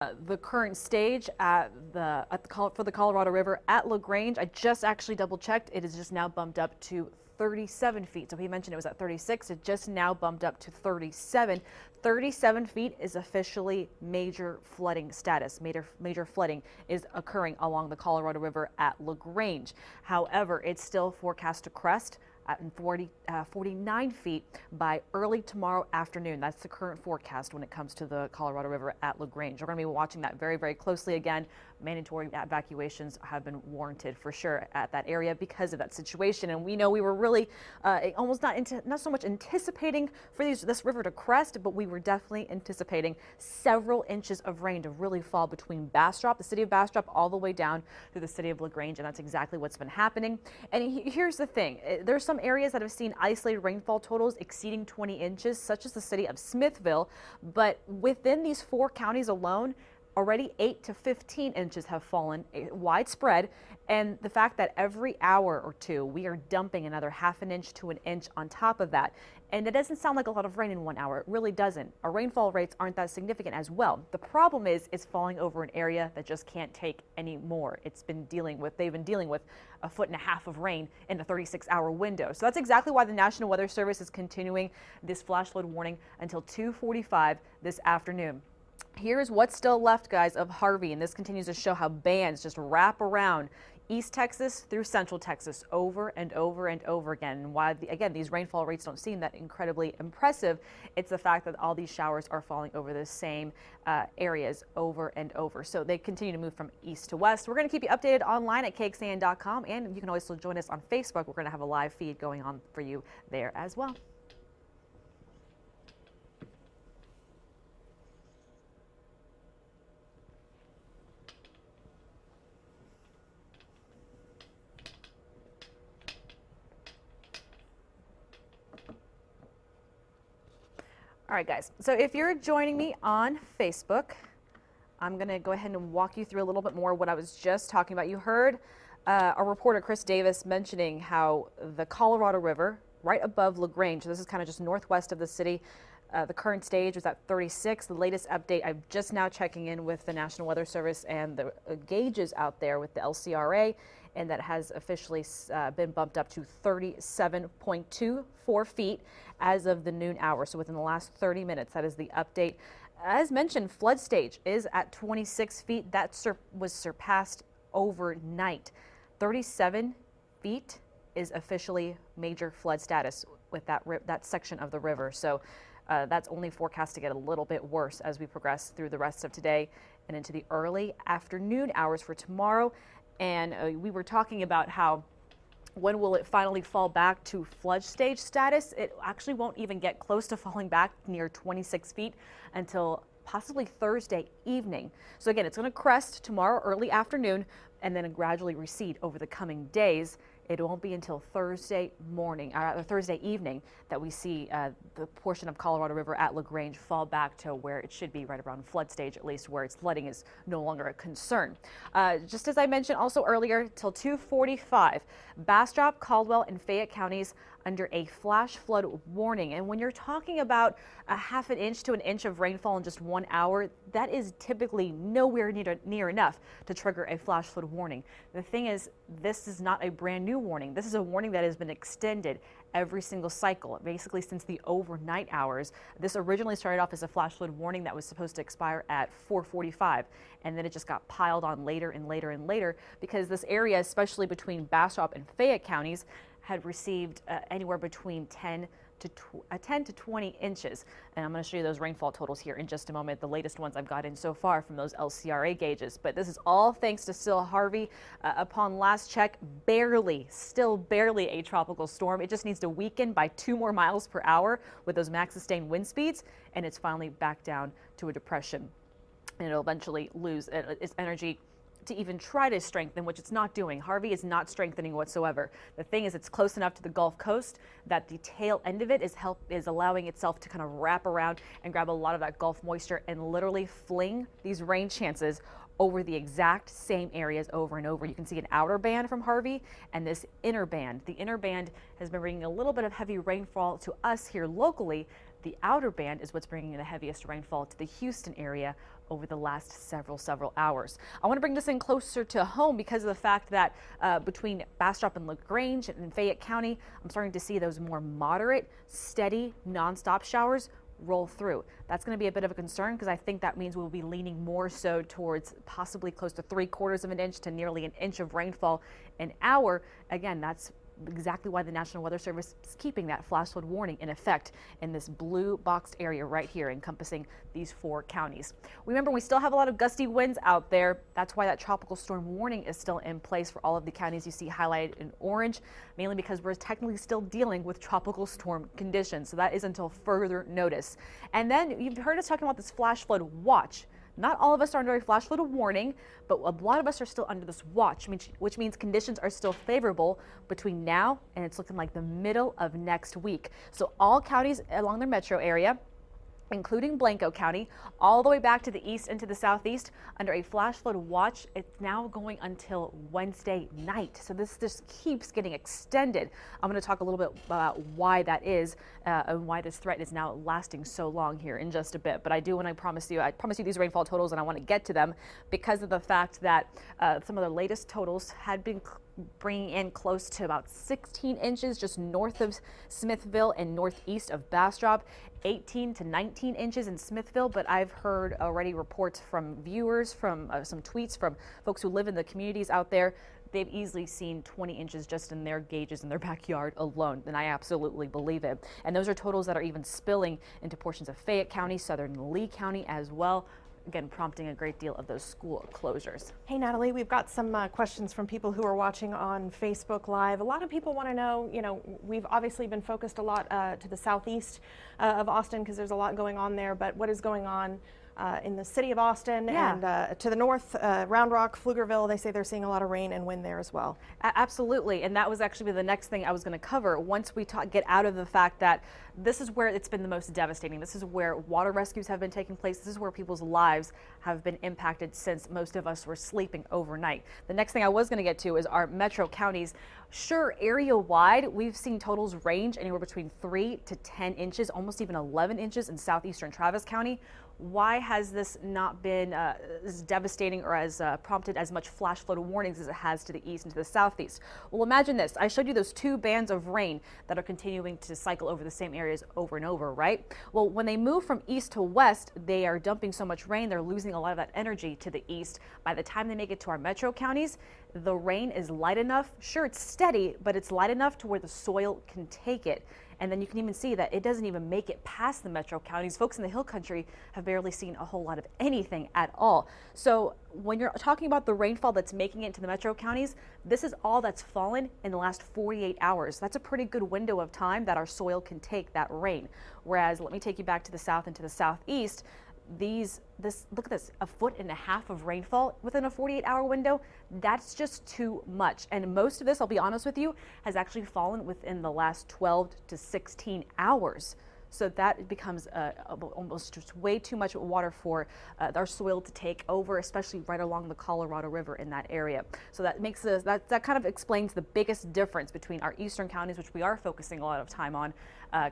The current stage for the Colorado River at LaGrange, I just actually double checked. It is just now bumped up to 37 feet. So he mentioned it was at 36. It just now bumped up to 37. 37 feet is officially major flooding status. Major flooding is occurring along the Colorado River at LaGrange. However, it's still forecast to crest at 49 feet by early tomorrow afternoon. That's the current forecast when it comes to the Colorado River at LaGrange. We're going to be watching that very, very closely. Again, mandatory evacuations have been warranted for sure at that area because of that situation. And we know we were really almost not so much anticipating for this river to crest, but we were definitely anticipating several inches of rain to really fall between Bastrop, the city of Bastrop, all the way down to the city of LaGrange. And that's exactly what's been happening. And here's the thing. There's some areas that have seen isolated rainfall totals exceeding 20 inches, such as the city of Smithville. But within these 4 counties alone, already 8 to 15 inches have fallen, widespread. And the fact that every hour or two we are dumping another half an inch to an inch on top of that. And it doesn't sound like a lot of rain in 1 hour. It really doesn't. Our rainfall rates aren't that significant as well. The problem is it's falling over an area that just can't take any more. They've been dealing with 1.5 feet of rain in a 36-hour window. So that's exactly why the National Weather Service is continuing this flash flood warning until 2:45 this afternoon. Here's what's still left, guys, of Harvey, and this continues to show how bands just wrap around East Texas through Central Texas over and over and over again. And why, again, these rainfall rates don't seem that incredibly impressive, it's the fact that all these showers are falling over the same areas over and over. So they continue to move from east to west. We're going to keep you updated online at KXAN.com, and you can also join us on Facebook. We're going to have a live feed going on for you there as well. All right, guys, so if you're joining me on Facebook, I'm going to go ahead and walk you through a little bit more what I was just talking about. You heard our reporter Chris Davis mentioning how the Colorado River, right above LaGrange, so this is kind of just northwest of the city, the current stage was at 36. The latest update, I'm just now checking in with the National Weather Service and the gauges out there with the LCRA, and that has officially been bumped up to 37.24 feet as of the noon hour. So within the last 30 minutes, that is the update. As mentioned, flood stage is at 26 feet. That was surpassed overnight. 37 feet is officially major flood status with that section of the river. So that's only forecast to get a little bit worse as we progress through the rest of today and into the early afternoon hours for tomorrow. And we were talking about how when will it finally fall back to flood stage status? It actually won't even get close to falling back near 26 feet until possibly Thursday evening. So again, it's going to crest tomorrow early afternoon and then gradually recede over the coming days. It won't be until Thursday morning or Thursday evening that we see the portion of Colorado River at LaGrange fall back to where it should be, right around flood stage, at least where its flooding is no longer a concern. Just as I mentioned also earlier, till 2:45, Bastrop, Caldwell, and Fayette counties under a flash flood warning. And when you're talking about a half an inch to an inch of rainfall in just 1 hour, that is typically nowhere near enough to trigger a flash flood warning. The thing is, this is not a brand new warning. This is a warning that has been extended every single cycle, basically since the overnight hours. This originally started off as a flash flood warning that was supposed to expire at 4:45, and then it just got piled on later and later and later because this area, especially between Bastrop and Fayette counties, had received anywhere between 10 to 20 inches. And I'm going to show you those rainfall totals here in just a moment, the latest ones I've gotten so far from those LCRA gauges. But this is all thanks to still Harvey. Upon last check, still barely a tropical storm. It just needs to weaken by 2 more miles per hour with those max sustained wind speeds, and it's finally back down to a depression. And it'll eventually lose its energy to even try to strengthen, which it's not doing. Harvey is not strengthening whatsoever. The thing is, it's close enough to the Gulf Coast that the tail end of it is allowing itself to kind of wrap around and grab a lot of that Gulf moisture and literally fling these rain chances over the exact same areas over and over. You can see an outer band from Harvey and this inner band. The inner band has been bringing a little bit of heavy rainfall to us here locally. The outer band is what's bringing the heaviest rainfall to the Houston area over the last several hours. I want to bring this in closer to home because of the fact that between Bastrop and LaGrange and Fayette County, I'm starting to see those more moderate, steady, nonstop showers roll through. That's going to be a bit of a concern because I think that means we'll be leaning more so towards possibly close to 3/4 of an inch to nearly an inch of rainfall an hour. Again, that's exactly why the National Weather Service is keeping that flash flood warning in effect in this blue boxed area right here encompassing these 4 counties. Remember, we still have a lot of gusty winds out there. That's why that tropical storm warning is still in place for all of the counties you see highlighted in orange, mainly because we're technically still dealing with tropical storm conditions. So that is until further notice. And then you've heard us talking about this flash flood watch. Not all of us are under a flash flood warning, but a lot of us are still under this watch, which means conditions are still favorable between now and it's looking like the middle of next week. So all counties along their metro area, including Blanco County, all the way back to the east and to the southeast, under a flash flood watch. It's now going until Wednesday night. So this just keeps getting extended. I'm going to talk a little bit about why that is and why this threat is now lasting so long here in just a bit. But I promise you these rainfall totals, and I want to get to them because of the fact that some of the latest totals had been bringing in close to about 16 inches just north of Smithville and northeast of Bastrop, 18 to 19 inches in Smithville. But I've heard already reports from viewers, from some tweets from folks who live in the communities out there. They've easily seen 20 inches just in their gauges in their backyard alone, and I absolutely believe it. And those are totals that are even spilling into portions of Fayette County, southern Lee County as well. Again, prompting a great deal of those school closures. Hey, Natalie, we've got some questions from people who are watching on Facebook Live. A lot of people want to know, we've obviously been focused a lot to the southeast of Austin because there's a lot going on there, but what is going on in the city of Austin and to the north, Round Rock, Pflugerville? They say they're seeing a lot of rain and wind there as well. Absolutely, and that was actually the next thing I was going to cover. Once we get out of the fact that this is where it's been the most devastating. This is where water rescues have been taking place. This is where people's lives have been impacted since most of us were sleeping overnight. The next thing I was going to get to is our metro counties. Sure, area-wide, we've seen totals range anywhere between 3 to 10 inches, almost even 11 inches in southeastern Travis County. Why has this not been as devastating or as prompted as much flash flood warnings as it has to the east and to the southeast? Well, imagine this. I showed you those 2 bands of rain that are continuing to cycle over the same areas over and over, right? Well, when they move from east to west, they are dumping so much rain, they're losing a lot of that energy to the east. By the time they make it to our metro counties, the rain is light enough. Sure, it's steady, but it's light enough to where the soil can take it. And then you can even see that it doesn't even make it past the metro counties. Folks in the hill country have barely seen a whole lot of anything at all. So when you're talking about the rainfall that's making it into the metro counties, this is all that's fallen in the last 48 hours. That's a pretty good window of time that our soil can take that rain. Whereas, let me take you back to the south and to the southeast. Look at this, 1.5 feet of rainfall within a 48-hour window. That's just too much. And most of this, I'll be honest with you, has actually fallen within the last 12 to 16 hours. So that becomes almost just way too much water for our soil to take over, especially right along the Colorado River in that area. So that makes that kind of explains the biggest difference between our eastern counties, which we are focusing a lot of time on,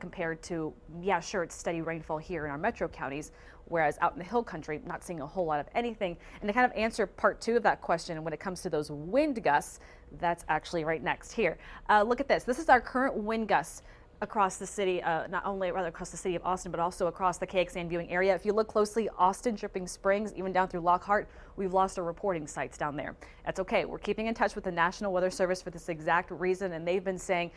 compared to, yeah, sure, it's steady rainfall here in our metro counties, whereas out in the hill country, not seeing a whole lot of anything. And to kind of answer part 2 of that question, when it comes to those wind gusts, that's actually right next here. Look at this. This is our current wind gusts across the city, not only rather across the city of Austin, but also across the KXAN viewing area. If you look closely, Austin, Dripping Springs, even down through Lockhart, we've lost our reporting sites down there. That's okay. We're keeping in touch with the National Weather Service for this exact reason, and they've been saying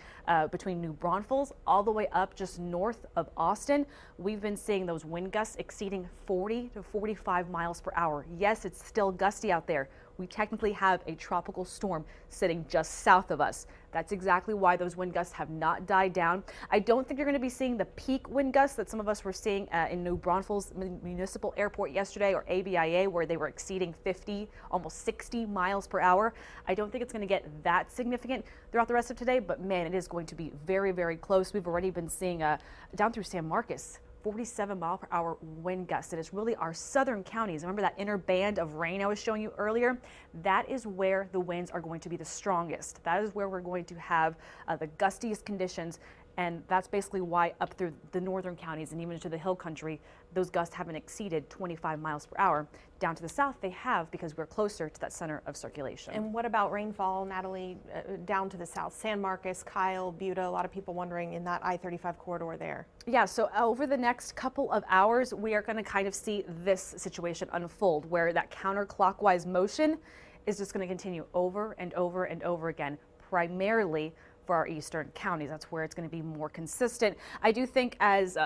between New Braunfels all the way up just north of Austin, we've been seeing those wind gusts exceeding 40 to 45 miles per hour. Yes, it's still gusty out there. We technically have a tropical storm sitting just south of us. That's exactly why those wind gusts have not died down. I don't think you're going to be seeing the peak wind gusts that some of us were seeing in New Braunfels Municipal Airport yesterday, or ABIA, where they were exceeding 50, almost 60 miles per hour. I don't think it's going to get that significant throughout the rest of today, but man, it is going to be very, very close. We've already been seeing down through San Marcos, 47 mile per hour wind gusts. And it's really our southern counties. Remember that inner band of rain I was showing you earlier? That is where the winds are going to be the strongest. That is where we're going to have the gustiest conditions And that's basically why up through the northern counties and even into the hill country, those gusts haven't exceeded 25 miles per hour. Down to the south, they have, because we're closer to that center of circulation. And what about rainfall, Natalie, down to the south? San Marcos, Kyle, Buda, a lot of people wondering in that I-35 corridor there. Yeah, so over the next couple of hours, we are going to kind of see this situation unfold, where that counterclockwise motion is just going to continue over and over and over again, primarily for our eastern counties. That's where it's going to be more consistent. I do think as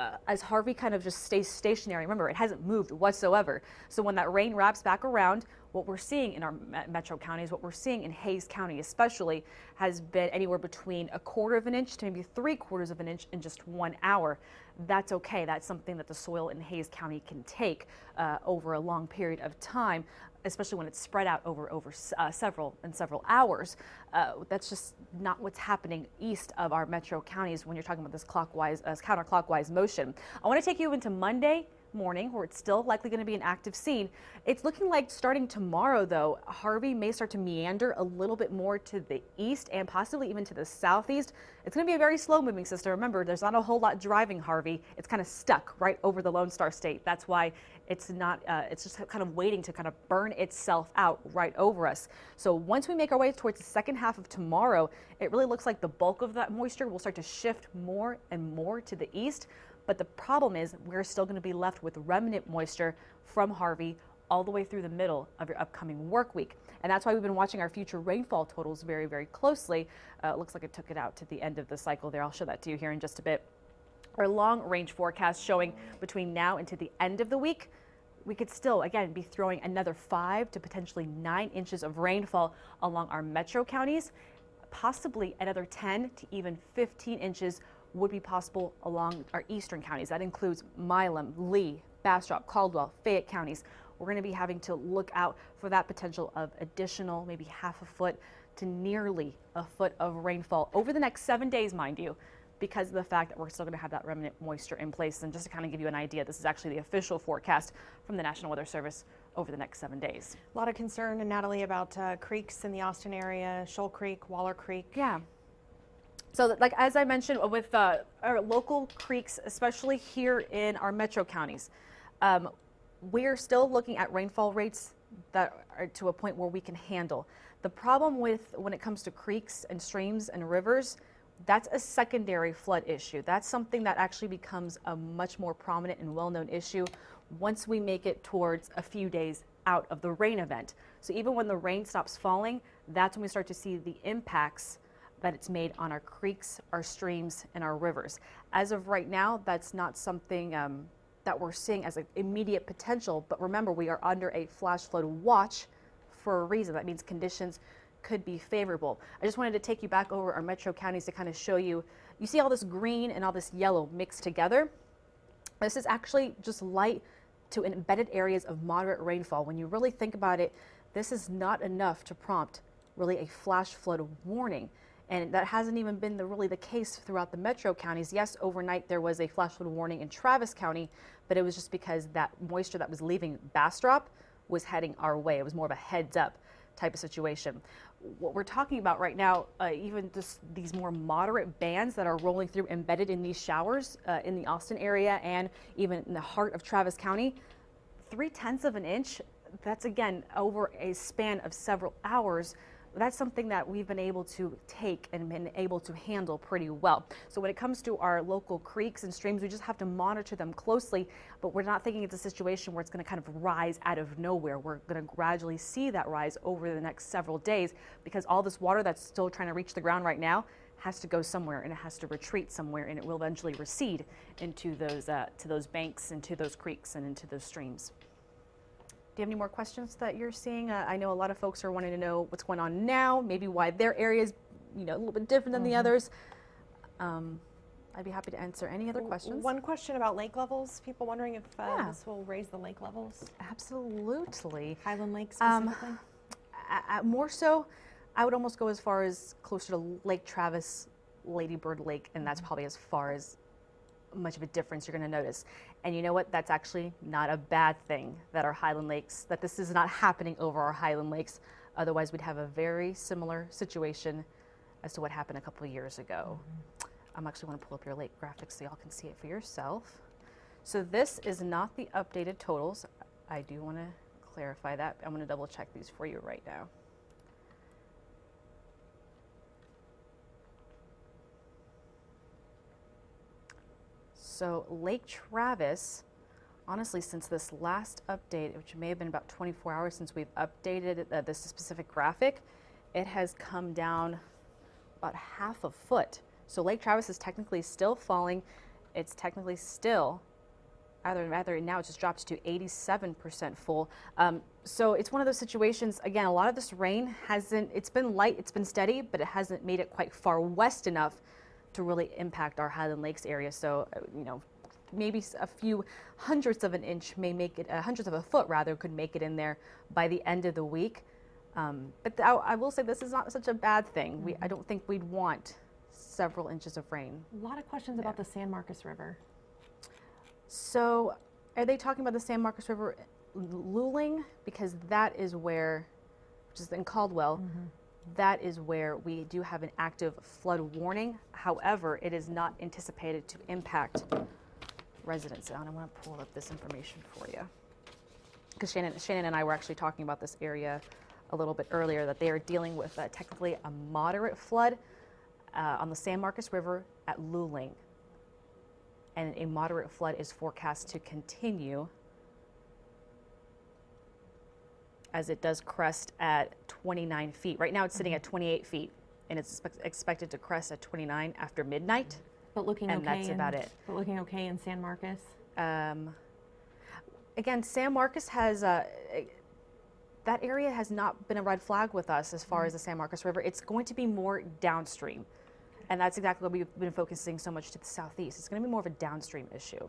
Harvey kind of just stays stationary, remember, it hasn't moved whatsoever. So when that rain wraps back around, what we're seeing in our metro counties, what we're seeing in Hays County especially, has been anywhere between 1/4 of an inch to maybe 3/4 of an inch in just 1 hour. That's okay. That's something that the soil in Hays County can take over a long period of time, especially when it's spread out over several hours. That's just not what's happening east of our metro counties when you're talking about this counterclockwise motion. I want to take you into Monday morning, where it's still likely going to be an active scene. It's looking like starting tomorrow, though, Harvey may start to meander a little bit more to the east and possibly even to the southeast. It's going to be a very slow moving system. Remember, there's not a whole lot driving Harvey. It's kind of stuck right over the Lone Star State. That's why it's not, it's just kind of waiting to kind of burn itself out right over us. So once we make our way towards the second half of tomorrow, it really looks like the bulk of that moisture will start to shift more and more to the east. But the problem is we're still going to be left with remnant moisture from Harvey all the way through the middle of your upcoming work week. And that's why we've been watching our future rainfall totals very, very closely. It looks like it took it out to the end of the cycle there. I'll show that to you here in just a bit. Our long range forecast showing between now and to the end of the week, we could still, again, be throwing another 5 to potentially 9 inches of rainfall along our metro counties. Possibly another 10 to even 15 inches would be possible along our eastern counties. That includes Milam, Lee, Bastrop, Caldwell, Fayette counties. We're going to be having to look out for that potential of additional, maybe half a foot to nearly a foot of rainfall over the next 7 days, mind you, because of the fact that we're still going to have that remnant moisture in place. And just to kind of give you an idea, this is actually the official forecast from the National Weather Service over the next 7 days. A lot of concern, and Natalie, about creeks in the Austin area, Shoal Creek, Waller Creek. Yeah. So like as I mentioned with our local creeks, especially here in our metro counties, we're still looking at rainfall rates that are to a point where we can handle. The problem with when it comes to creeks and streams and rivers, that's a secondary flood issue. That's something that actually becomes a much more prominent and well-known issue once we make it towards a few days out of the rain event. So even when the rain stops falling, that's when we start to see the impacts that it's made on our creeks, our streams, and our rivers. As of right now, that's not something that we're seeing as an immediate potential, but remember, we are under a flash flood watch for a reason. That means conditions could be favorable. I just wanted to take you back over our metro counties to kind of show you, you see all this green and all this yellow mixed together? This is actually just light to embedded areas of moderate rainfall. When you really think about it, this is not enough to prompt really a flash flood warning. And that hasn't even been really the case throughout the metro counties. Yes, overnight there was a flash flood warning in Travis County, but it was just because that moisture that was leaving Bastrop was heading our way. It was more of a heads up type of situation. What we're talking about right now, even just these more moderate bands that are rolling through embedded in these showers in the Austin area and even in the heart of Travis County, 0.3 of an inch, that's again over a span of several hours. That's something that we've been able to take and been able to handle pretty well. So when it comes to our local creeks and streams, we just have to monitor them closely, but we're not thinking it's a situation where it's going to kind of rise out of nowhere. We're going to gradually see that rise over the next several days because all this water that's still trying to reach the ground right now has to go somewhere and it has to retreat somewhere and it will eventually recede into those to those banks and to those creeks and into those streams. Do you have any more questions that you're seeing? I know a lot of folks are wanting to know what's going on now, maybe why their area is, a little bit different than the others. I'd be happy to answer any other questions. One question about lake levels. People wondering if this will raise the lake levels. Absolutely. Highland Lake specifically? More so, I would almost go as far as closer to Lake Travis, Lady Bird Lake, and that's probably as far as much of a difference you're going to notice. And you know what? That's actually not a bad thing that our Highland Lakes, that this is not happening over our Highland Lakes. Otherwise, we'd have a very similar situation as to what happened a couple of years ago. I'm actually want to pull up your lake graphics so y'all can see it for yourself. So this is not the updated totals. I do want to clarify that. I'm going to double check these for you right now. So Lake Travis, honestly, since this last update, which may have been about 24 hours since we've updated this specific graphic, it has come down about half a foot. So Lake Travis is technically still falling. It's technically still, rather now it just drops to 87% full. So it's one of those situations, again, a lot of this rain it's been light, it's been steady, but it hasn't made it quite far west enough to really impact our Highland Lakes area. So, maybe a few hundredths of an inch may make it, hundredths of a foot rather, could make it in there by the end of the week. But I will say this is not such a bad thing. I don't think we'd want several inches of rain. A lot of questions about the San Marcos River. So are they talking about the San Marcos River Luling? Because that is where, which is in Caldwell, that is where we do have an active flood warning. However, it is not anticipated to impact residents. And I want to pull up this information for you. Because Shannon and I were actually talking about this area a little bit earlier, that they are dealing with technically a moderate flood on the San Marcos River at Luling. And a moderate flood is forecast to continue as it does crest at 29 feet. Right now it's sitting at 28 feet, and it's expected to crest at 29 after midnight. But looking okay. And that's about it. But looking okay in San Marcos? Again, San Marcos has, that area has not been a red flag with us as far as the San Marcos River. It's going to be more downstream. And that's exactly what we've been focusing so much to the southeast. It's going to be more of a downstream issue.